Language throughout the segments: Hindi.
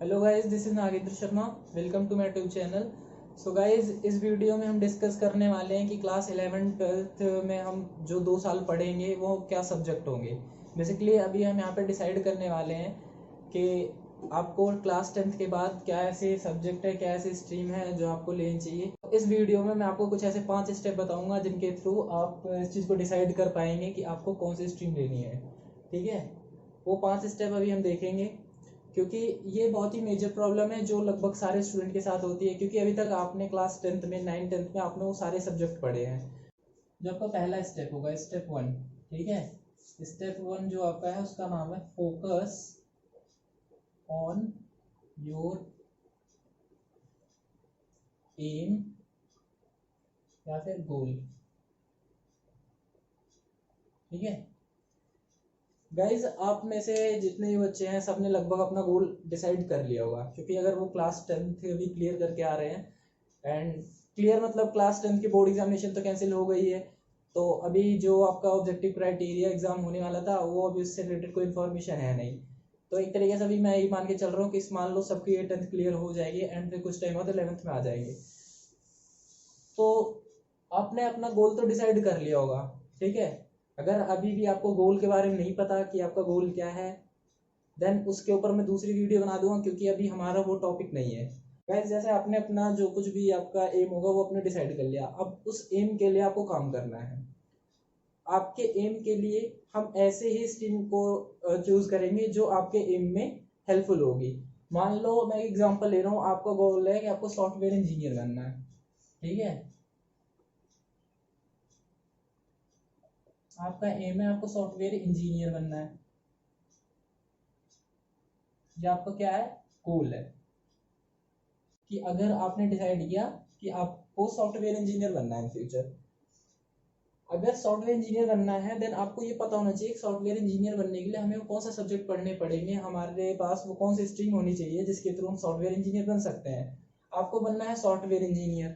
Hello guys, this is Nagendra Sharma. Welcome to my YouTube channel. So guys, इस वीडियो में हम डिस्कस करने वाले हैं कि क्लास 11 12th में हम जो 2 साल पढ़ेंगे वो क्या सब्जेक्ट होंगे। बेसिकली अभी हम यहाँ पे डिसाइड करने वाले हैं कि आपको क्लास 10th के बाद क्या ऐसे सब्जेक्ट है, क्या ऐसी स्ट्रीम है जो आपको लेनी चाहिए। इस वीडियो में मैं आपको कुछ ऐसे 5 स्टेप बताऊंगा जिनके थ्रू आप इस चीज़ को डिसाइड कर पाएंगे कि आपको कौन सी स्ट्रीम लेनी है। ठीक है, वो 5 स्टेप अभी हम देखेंगे, क्योंकि ये बहुत ही मेजर प्रॉब्लम है जो लगभग सारे स्टूडेंट के साथ होती है। क्योंकि अभी तक आपने क्लास 10th में 9th 10th में आपने वो सारे सब्जेक्ट पढ़े हैं। जो आपका पहला स्टेप होगा, स्टेप 1। ठीक है, स्टेप 1 जो आपका है उसका नाम है फोकस ऑन योर एम या फिर गोल। ठीक है गाइज, आप में से जितने भी बच्चे हैं सबने लगभग अपना गोल डिसाइड कर लिया होगा, क्योंकि अगर वो क्लास 10th भी क्लियर करके आ रहे हैं एंड क्लियर मतलब क्लास 10th की बोर्ड एग्जामिनेशन तो कैंसिल हो गई है, तो अभी जो आपका ऑब्जेक्टिव क्राइटेरिया एग्जाम होने वाला था वो अभी उससे रिलेटेड कोई इन्फॉर्मेशन है नहीं। तो एक तरीके से अभी मैं यही मान के चल रहा हूँ कि इस मान लो सबकी 10th क्लियर हो जाएगी एंड फिर कुछ टाइम बाद 11th में आ जाएंगे। तो आपने अपना गोल तो डिसाइड कर लिया होगा। ठीक है, अगर अभी भी आपको गोल के बारे में नहीं पता कि आपका गोल क्या है, देन उसके ऊपर मैं दूसरी वीडियो बना दूंगा, क्योंकि अभी हमारा वो टॉपिक नहीं है। गाइस, जैसे आपने अपना जो कुछ भी आपका एम होगा वो आपने डिसाइड कर लिया, अब उस एम के लिए आपको काम करना है। आपके एम के लिए हम ऐसे ही स्ट्रीम को चूज करेंगे जो आपके एम में हेल्पफुल होगी। मान लो मैं एग्जांपल ले रहा हूँ, आपका गोल है कि आपको सॉफ्टवेयर इंजीनियर बनना है। ठीक है, आपका एम है आपको सॉफ्टवेयर इंजीनियर बनना है, ये आपका क्या है, गोल है। कि अगर आपने डिसाइड किया कि आपको सॉफ्टवेयर इंजीनियर बनना है इन फ्यूचर, अगर सॉफ्टवेयर इंजीनियर बनना है देन आपको ये पता होना चाहिए कि सॉफ्टवेयर इंजीनियर बनने के लिए हमें कौन सा सब्जेक्ट पढ़ने पड़ेंगे, हमारे पास वो कौन सी स्ट्रीम होनी चाहिए जिसके थ्रू हम सॉफ्टवेयर इंजीनियर बन सकते हैं। आपको बनना है सॉफ्टवेयर इंजीनियर।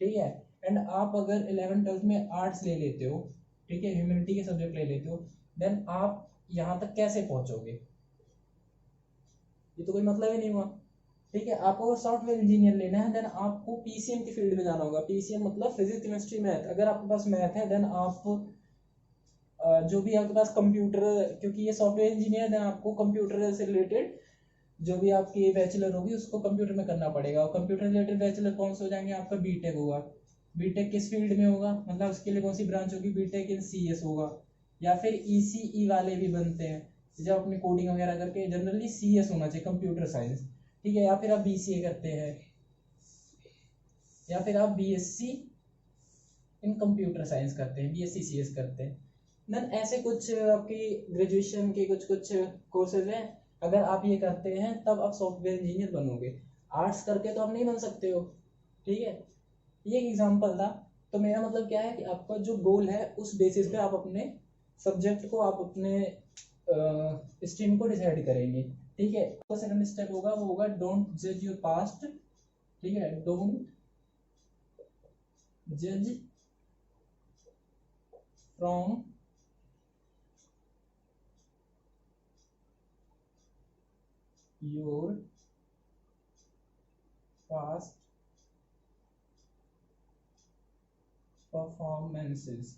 ठीक है, एंड आप अगर 11th 12th में आर्ट्स ले लेते हो, ठीक है, ह्यूमैनिटी के सब्जेक्ट ले लेते हो, देन आप यहाँ तक कैसे पहुंचोगे, ये तो कोई मतलब ही नहीं हुआ। ठीक है, आपको अगर सॉफ्टवेयर इंजीनियर लेना है देन आपको पीसीएम की फील्ड में जाना होगा। पीसीएम मतलब फिजिक्स केमिस्ट्री मैथ। अगर आपके पास मैथ है देन आप जो भी आपके पास कंप्यूटर, क्योंकि ये सॉफ्टवेयर इंजीनियर है देन आपको कंप्यूटर से रिलेटेड जो भी आपकी बैचलर होगी उसको कंप्यूटर में करना पड़ेगा। और कंप्यूटर रिलेटेड बैचलर कौन से हो जाएंगे, आपका बीटेक होगा। बीटेक किस फील्ड में होगा, मतलब उसके लिए कौन सी ब्रांच होगी, बीटेक इन सीएस होगा। या फिर ईसीई वाले भी बनते हैं जब अपनी कोडिंग वगैरह करके, जनरली सीएस होना चाहिए, कंप्यूटर साइंस। ठीक है, या फिर आप बीसीए करते हैं, या फिर आप बीएससी इन कंप्यूटर साइंस करते हैं, बीएससी सीएस करते हैं। देन ऐसे कुछ आपकी ग्रेजुएशन के कुछ कुछ कोर्सेज हैं, अगर आप ये करते हैं तब आप सॉफ्टवेयर इंजीनियर बनोगे। आर्ट्स करके तो आप नहीं बन सकते हो। ठीक है, ये एक एग्जांपल था। तो मेरा मतलब क्या है कि आपका जो गोल है उस बेसिस पे आप अपने सब्जेक्ट को, आप अपने स्ट्रीम को डिसाइड करेंगे। ठीक है, तो सेकंड स्टेप होगा वो होगा डोंट जज योर पास्ट। ठीक है, डोंट जज फ्रॉम योर पास्ट परफॉर्मेंसेस।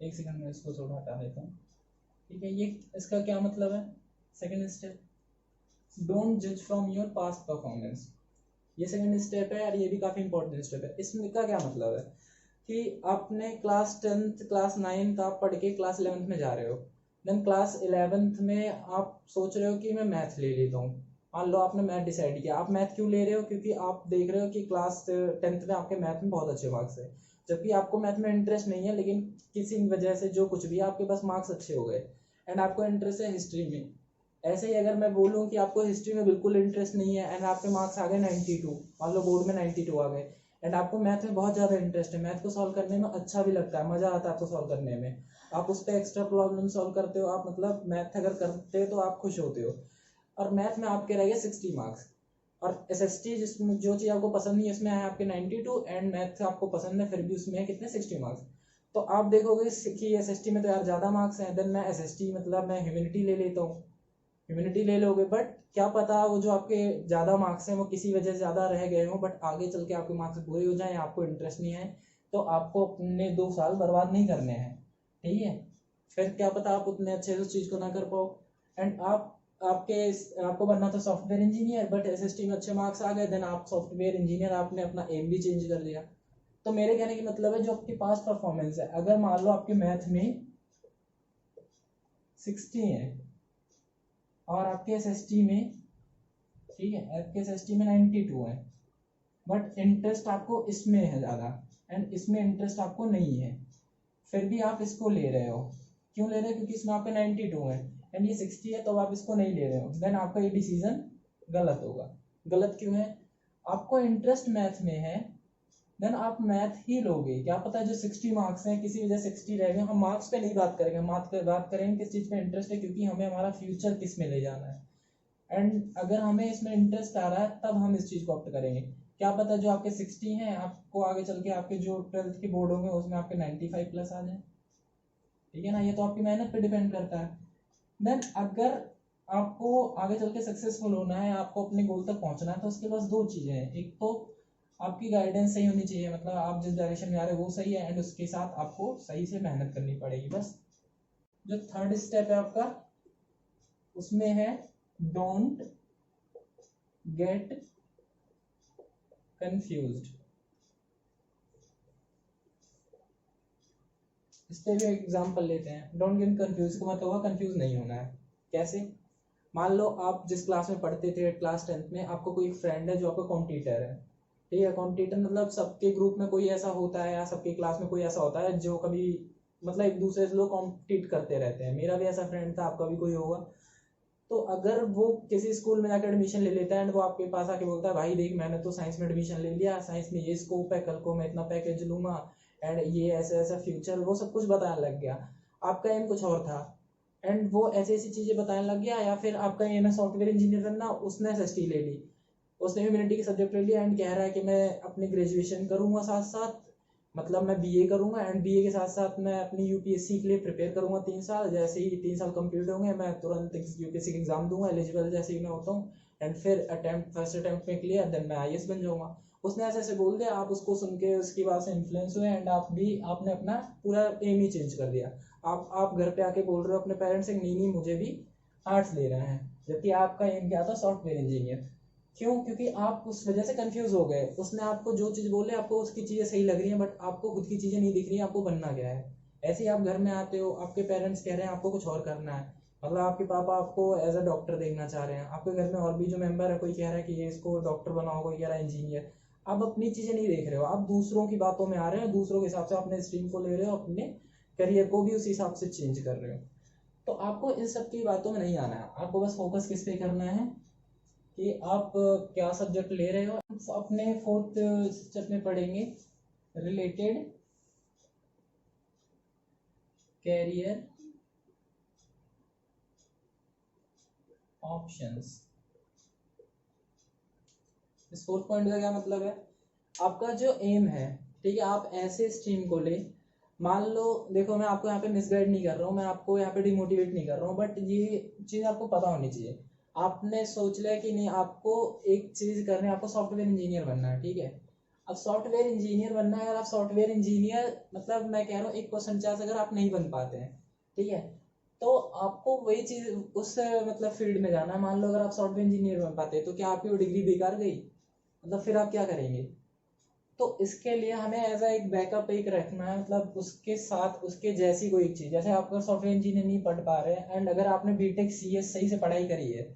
एक सेकंड में इसको थोड़ा हटा देता हूँ। ठीक है, ये इसका क्या मतलब है, सेकंड स्टेप, डोंट जज फ्रॉम योर पास्ट परफॉर्मेंस। ये सेकंड स्टेप है और ये भी काफी इंपॉर्टेंट स्टेप है। इसमें का क्या मतलब है कि आपने क्लास 10th क्लास 9th आप पढ़ के क्लास 11th में जा रहे हो, देन क्लास 11th में आप सोच रहे हो कि मैं मैथ ले लेता हूँ। मान लो आपने मैथ डिसाइड किया। आप मैथ क्यों ले रहे हो, क्योंकि आप देख रहे हो कि क्लास 10th में आपके मैथ में बहुत अच्छे मार्क्स है, जबकि आपको मैथ में इंटरेस्ट नहीं है, लेकिन किसी वजह से जो कुछ भी आपके पास मार्क्स अच्छे हो गए एंड आपको इंटरेस्ट है हिस्ट्री में। ऐसे ही अगर मैं बोलूँ कि आपको हिस्ट्री में बिल्कुल इंटरेस्ट नहीं है एंड आपके मार्क्स आ गए 92, मान लो बोर्ड में 92 आ गए, एंड आपको मैथ में बहुत ज़्यादा इंटरेस्ट है, मैथ को सॉल्व करने में अच्छा भी लगता है, मज़ा आता है आपको सॉल्व करने में, आप उस पर एक्स्ट्रा प्रॉब्लम सॉल्व करते हो, आप मतलब मैथ अगर करते हो तो आप खुश होते हो, और मैथ में आपके रह गए 60 मार्क्स, और एसएसटी जिसमें जो चीज़ आपको पसंद नहीं है उसमें है आपके 92 एंड मैथ आपको पसंद है फिर भी उसमें है कितने 60 मार्क्स। तो आप देखोगे कि एसएसटी में तो यार ज़्यादा मार्क्स हैं, देन मैं एसएसटी मतलब मैं ह्यूमैनिटी ले लेता हूँ। ह्यूमैनिटी ले लोगे, बट क्या पता वो जो आपके ज़्यादा मार्क्स हैं वो किसी वजह से ज़्यादा रह गए हों, बट आगे चल के आपके मार्क्स बुरे हो जाएं, आपको इंटरेस्ट नहीं है, तो आपको अपने 2 साल बर्बाद नहीं करने हैं, ठीक है। फिर क्या पता आप उतने अच्छे से उस चीज़ को ना कर पाओ, एंड आपको बनना था सॉफ्टवेयर इंजीनियर, बट एसएसटी में अच्छे मार्क्स आ गए, देन आप सॉफ्टवेयर इंजीनियर, आपने अपना एम भी चेंज कर दिया। तो मेरे कहने की मतलब है जो आपकी पास्ट परफॉर्मेंस है, अगर मान लो आपके मैथ में 60 है और आपके एसएसटी में, ठीक है, आपके एसएसटी में 92 है, बट इंटरेस्ट आपको इसमें है ज़्यादा एंड इसमें इंटरेस्ट आपको नहीं है, फिर भी आप इसको ले रहे हो, क्यों ले रहे हो? क्योंकि इसमें आपके 92 है एंड ये 60 है, तो आप इसको नहीं ले रहे हो, देन आपका ये डिसीजन गलत होगा। गलत क्यों है? आपको इंटरेस्ट मैथ में है, देन आप मैथ ही लोगे। क्या पता जो 60 मार्क्स हैं किसी वजह से 60 रह गए, हम मार्क्स पे नहीं बात करेंगे, बात करेंगे किस चीज़ में इंटरेस्ट है, क्योंकि हमें हमारा फ्यूचर किस में ले जाना है, एंड अगर हमें इसमें इंटरेस्ट आ रहा है तब हम इस चीज़ को ऑप्ट करेंगे। क्या पता जो आपके 60 हैं आपको आगे चल के आपके जो 12th के बोर्ड होंगे उसमें आपके 95 प्लस आ जाए, ठीक है ना। ये तो आपकी मेहनत पे डिपेंड करता है। देन अगर आपको आगे चल के सक्सेसफुल होना है, आपको अपने गोल तक पहुंचना है, तो उसके पास 2 चीज़ें हैं, एक तो आपकी गाइडेंस सही होनी चाहिए, मतलब आप जिस डायरेक्शन में आ रहे हो वो सही है, एंड उसके साथ आपको सही से मेहनत करनी पड़ेगी, बस। जो थर्ड स्टेप है आपका उसमें है डोंट गेट कंफ्यूज्ड। इस पे भी एग्जाम्पल लेते हैं। डोंट गेट कंफ्यूज का मतलब होगा कंफ्यूज नहीं होना है। कैसे? मान लो आप जिस क्लास में पढ़ते थे क्लास 10th में, आपको कोई फ्रेंड है जो आपका कॉम्पिटिटर है, ठीक है। कॉम्पिटिटर मतलब सबके ग्रुप में कोई ऐसा होता है या सबके क्लास में कोई ऐसा होता है जो कभी मतलब एक दूसरे से लोग कॉम्पिटिट करते रहते हैं। मेरा भी ऐसा फ्रेंड था, आपका भी कोई होगा। तो अगर वो किसी स्कूल में जाकर एडमिशन ले लेता है एंड वो आपके पास आके बोलता है भाई देख मैंने तो साइंस में एडमिशन ले लिया, साइंस में ये स्कोप है, कल को मैं इतना पैकेज लूंगा एंड ये ऐसा ऐसा फ्यूचर, वो सब कुछ बताने लग गया। आपका एम कुछ और था एंड वो ऐसी ऐसी चीजें बताने लग गया, या फिर आपका एम है सॉफ्टवेयर इंजीनियर बनना, उसने एसएसटी ले ली, उसने ह्यूमैनिटी की सब्जेक्ट ले लिया एंड कह रहा है कि मैं अपनी ग्रेजुएशन करूंगा साथ साथ, मतलब मैं बीए करूंगा एंड बीए के साथ साथ मैं अपनी यूपीएससी के लिए प्रिपेयर करूंगा 3 साल, जैसे ही 3 साल कंप्लीट होंगे मैं तुरंत यूपीएससी का एग्जाम दूंगा, एलिजिबल जैसे ही मैं होता हूँ, एंड फिर फर्स्ट अटेम्प्ट में क्लियर, देन मैं आईएएस बन जाऊंगा। उसने ऐसे ऐसे बोल दिया, आप उसको सुन के उसकी बात से इन्फ्लुएंस हुए एंड आपने अपना पूरा एम ही चेंज कर दिया। आप घर पे आके बोल रहे हो अपने पेरेंट्स से नहीं नहीं मुझे भी आर्ट्स ले रहे हैं, जबकि आपका एम क्या था? Software engineer. क्यों? क्योंकि आप उस वजह से कंफ्यूज हो गए। उसने आपको जो चीज़ बोले आपको उसकी चीज़ें सही लग रही हैं, बट आपको खुद की चीज़ें नहीं दिख रही हैं, आपको बनना क्या है। ऐसे ही आप घर में आते हो, आपके पेरेंट्स कह रहे हैं आपको कुछ और करना है, मतलब आपके पापा आपको एज अ डॉक्टर देखना चाह रहे हैं, आपके घर में और भी जो मेंबर है कोई कह रहा है कि ये इसको डॉक्टर बनाओ, कोई कह रहा है इंजीनियर। आप अपनी चीज़ें नहीं देख रहे हो, आप दूसरों की बातों में आ रहे हो, दूसरों के हिसाब से अपने स्ट्रीम को ले रहे हो, अपने करियर को भी उस हिसाब से चेंज कर रहे हो। तो आपको इन सब की बातों में नहीं आना है, आपको बस फोकस किस पे करना है कि आप क्या सब्जेक्ट ले रहे हो। अपने फोर्थ स्टेप में पढ़ेंगे रिलेटेड कैरियर ऑप्शंस। इस फोर्थ पॉइंट का क्या मतलब है? आपका जो एम है, ठीक है, आप ऐसे स्ट्रीम को ले, मान लो, देखो मैं आपको यहाँ पे मिसगाइड नहीं कर रहा हूँ, मैं आपको यहाँ पे डिमोटिवेट नहीं कर रहा हूँ, बट ये चीज़ आपको पता होनी चाहिए। आपने सोच लिया कि नहीं आपको एक चीज़ करनी है, आपको सॉफ्टवेयर इंजीनियर बनना है, ठीक है। अब सॉफ्टवेयर इंजीनियर बनना है, अगर आप सॉफ्टवेयर इंजीनियर, मतलब मैं कह रहा हूँ 1% चांस अगर आप नहीं बन पाते हैं, ठीक है, तो आपको वही चीज़ उस मतलब फील्ड में जाना है। मान लो अगर आप सॉफ्टवेयर इंजीनियर बन पाते हैं तो क्या आपकी वो डिग्री बेकार गई? मतलब फिर आप क्या करेंगे? तो इसके लिए हमें एज एक बैकअप एक रखना है, मतलब उसके साथ उसके जैसी कोई एक चीज़। जैसे आप अगर सॉफ्टवेयर इंजीनियर नहीं पढ़ पा रहे हैं एंड अगर आपने बीटेक सीएस सही से पढ़ाई करी है,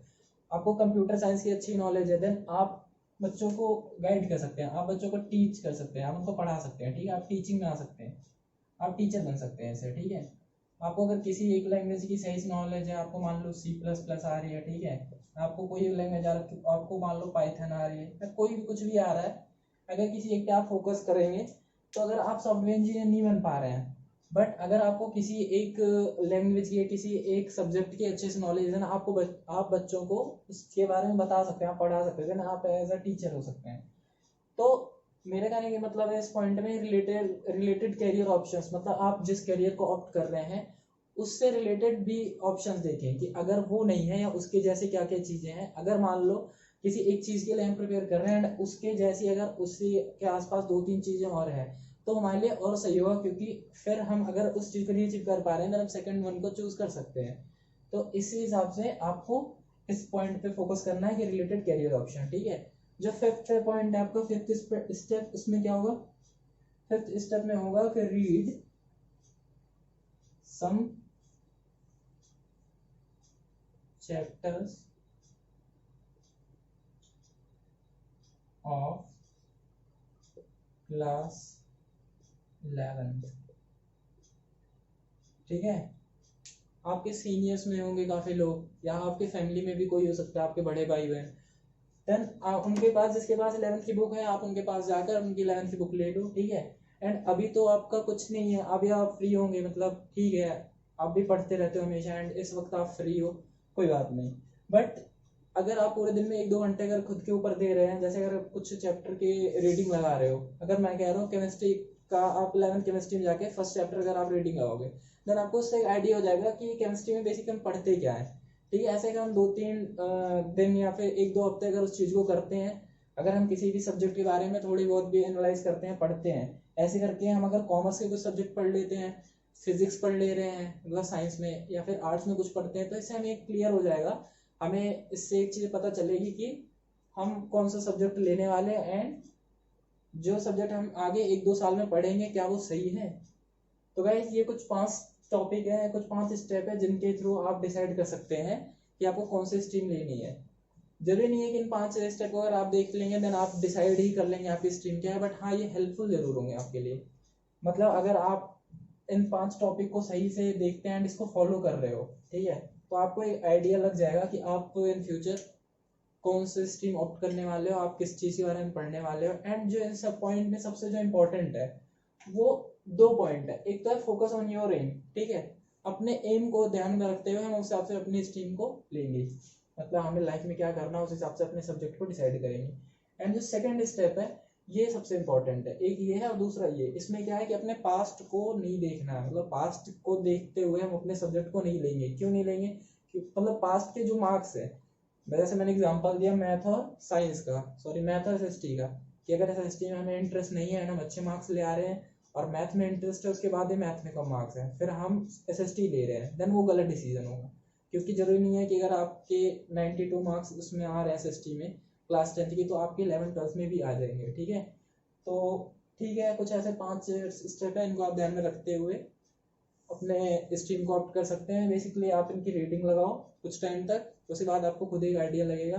आपको कंप्यूटर साइंस की अच्छी नॉलेज है, देन आप बच्चों को गाइड कर सकते हैं, आप बच्चों को टीच कर सकते हैं, आप उनको पढ़ा सकते हैं, ठीक है, आप टीचिंग में आ सकते हैं, आप टीचर बन सकते हैं ऐसे, ठीक है। आपको अगर किसी एक लैंग्वेज की सही से नॉलेज है, आपको मान लो C++ आ रही है, ठीक है, आपको कोई एक लैंग्वेज आ रही है, आपको मान लो पाइथन आ रही है, या कोई भी कुछ भी आ रहा है, अगर किसी एक पे आप फोकस करेंगे, तो अगर आप सॉफ्टवेयर इंजीनियर नहीं बन पा रहे हैं, बट अगर आपको किसी एक लैंग्वेज की, किसी एक सब्जेक्ट की अच्छे से नॉलेज है ना, आप बच्चों को उसके बारे में बता सकते हैं, आप पढ़ा सकते हैं ना, आप एज अ टीचर हो सकते हैं। तो मेरे कहने का मतलब है इस पॉइंट में रिलेटेड कैरियर ऑप्शंस, मतलब आप जिस कैरियर को ऑप्ट कर रहे हैं उससे रिलेटेड भी ऑप्शंस देखें कि अगर वो नहीं है या उसके जैसे क्या क्या चीज़ें हैं। अगर मान लो किसी एक चीज़ के लिए हम प्रिपेयर कर रहे हैं एंड उसके जैसी अगर उसी के आसपास 2-3 चीज़ें और हैं तो हमारे लिए और सही होगा, क्योंकि फिर हम अगर उस चीज़ को नहीं अचीव कर पा रहे हैं तो हम सेकंड वन को चूज कर सकते हैं। तो इसी हिसाब से आपको इस पॉइंट पे फोकस करना है कि रिलेटेड कैरियर ऑप्शन। ठीक है, जो फिफ्थ पॉइंट है आपका, फिफ्थ स्टेप, उसमें क्या होगा? फिफ्थ स्टेप में होगा कि read some chapters of class 11। ठीक है, आपके सीनियर्स में होंगे काफी लोग, या आपके फैमिली में भी कोई हो सकता है, आपके बड़े भाई बहन। देन उनके पास, जिसके पास 11th की बुक है, आप उनके पास जाकर उनकी 11th की बुक ले लो। ठीक है, एंड अभी तो आपका कुछ नहीं है, अभी आप फ्री होंगे, मतलब ठीक है आप भी पढ़ते रहते हो हमेशा एंड इस वक्त आप फ्री हो, कोई बात नहीं। बट अगर आप पूरे दिन में 1-2 घंटे अगर खुद के ऊपर दे रहे हैं, जैसे अगर कुछ चैप्टर की रीडिंग लगा रहे हो, अगर मैं कह रहा हूँ केमिस्ट्री का, आप 11th केमिस्ट्री में जाके फर्स्ट चैप्टर अगर आप रीडिंग लगाओगे, देन आपको उससे एक आइडिया हो जाएगा कि केमिस्ट्री में बेसिक हम पढ़ते क्या है। ठीक है, ऐसे अगर हम 2-3 दिन या फिर 1-2 हफ्ते अगर उस चीज़ को करते हैं, अगर हम किसी भी सब्जेक्ट के बारे में थोड़ी बहुत भी एनालाइज करते हैं, पढ़ते हैं, ऐसे करके हम अगर कॉमर्स के कुछ सब्जेक्ट पढ़ लेते हैं, फिजिक्स पढ़ ले रहे हैं मतलब साइंस में, या फिर आर्ट्स में कुछ पढ़ते हैं, तो इससे हमें एक क्लियर हो जाएगा, हमें इससे एक चीज़ पता चलेगी कि हम कौन सा सब्जेक्ट लेने वाले हैं एंड जो सब्जेक्ट हम आगे 1-2 साल में पढ़ेंगे क्या वो सही है। तो गाइस ये कुछ 5 टॉपिक है, कुछ 5 स्टेप है जिनके थ्रू आप डिसाइड कर सकते हैं कि आपको कौन सी स्ट्रीम लेनी है। जरूरी नहीं है कि इन 5 स्टेप को अगर आप देख लेंगे देन आप डिसाइड ही कर लेंगे आपकी स्ट्रीम क्या है, बट हाँ ये हेल्पफुल जरूर होंगे आपके लिए। मतलब अगर आप इन 5 टॉपिक को सही से देखते हैं एंड इसको फॉलो कर रहे हो, ठीक है, तो आपको एक आइडिया लग जाएगा कि आप इन फ्यूचर कौन से स्ट्रीम ऑप्ट करने वाले हो, आप किस चीज़ के बारे में पढ़ने वाले हो। एंड जो इन सब पॉइंट में सबसे जो इम्पोर्टेंट है वो 2 पॉइंट है। एक तो है फोकस ऑन योर एम, ठीक है, अपने एम को ध्यान में रखते हुए हम उस हिसाब से अपनी स्ट्रीम को लेंगे, मतलब हमें लाइफ में क्या करना है उस हिसाब से अपने सब्जेक्ट को डिसाइड करेंगे। एंड जो सेकंड स्टेप है ये सबसे इंपॉर्टेंट है, एक ये है और दूसरा ये, इसमें क्या है कि अपने पास्ट को नहीं देखना है, मतलब पास्ट को देखते हुए हम अपने सब्जेक्ट को नहीं लेंगे। क्यों नहीं लेंगे? मतलब पास्ट के जो मार्क्स है, जैसे मैंने एग्जांपल दिया मैथ और साइंस का, सॉरी मैथ और एसएसटी का, कि अगर एसएसटी में हमें इंटरेस्ट नहीं है, हम अच्छे मार्क्स ले आ रहे हैं और मैथ में इंटरेस्ट है, उसके बाद ही मैथ में कम मार्क्स है, फिर हम एसएसटी ले रहे हैं, देन वो गलत डिसीजन होगा। क्योंकि जरूरी नहीं है कि अगर आपके 92 मार्क्स उसमें आ रहे हैं एसएसटी में क्लास 10th की, तो आपके 11th-12th में भी आ जाएंगे। ठीक है, तो ठीक है, कुछ ऐसे 5 स्टेप है, इनको आप ध्यान में रखते हुए अपने स्ट्रीम को ऑप्ट कर सकते हैं। बेसिकली आप इनकी रीडिंग लगाओ कुछ टाइम तक, उसके बाद आपको खुद एक आइडिया लगेगा।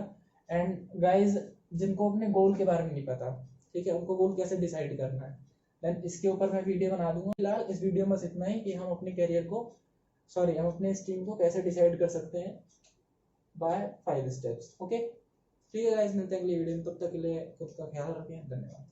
एंड गाइज जिनको अपने गोल के बारे में नहीं पता, ठीक है, उनको गोल कैसे डिसाइड करना है, देन इसके ऊपर मैं वीडियो बना दूंगा। फिलहाल इस वीडियो में बस इतना ही कि हम अपने करियर को, सॉरी हम अपने स्ट्रीम को कैसे डिसाइड कर सकते हैं बाय 5 स्टेप्स। ओके, ठीक है गाइज, मिलते हैं अगली वीडियो में, तब तक के लिए खुद का ख्याल रखें, धन्यवाद।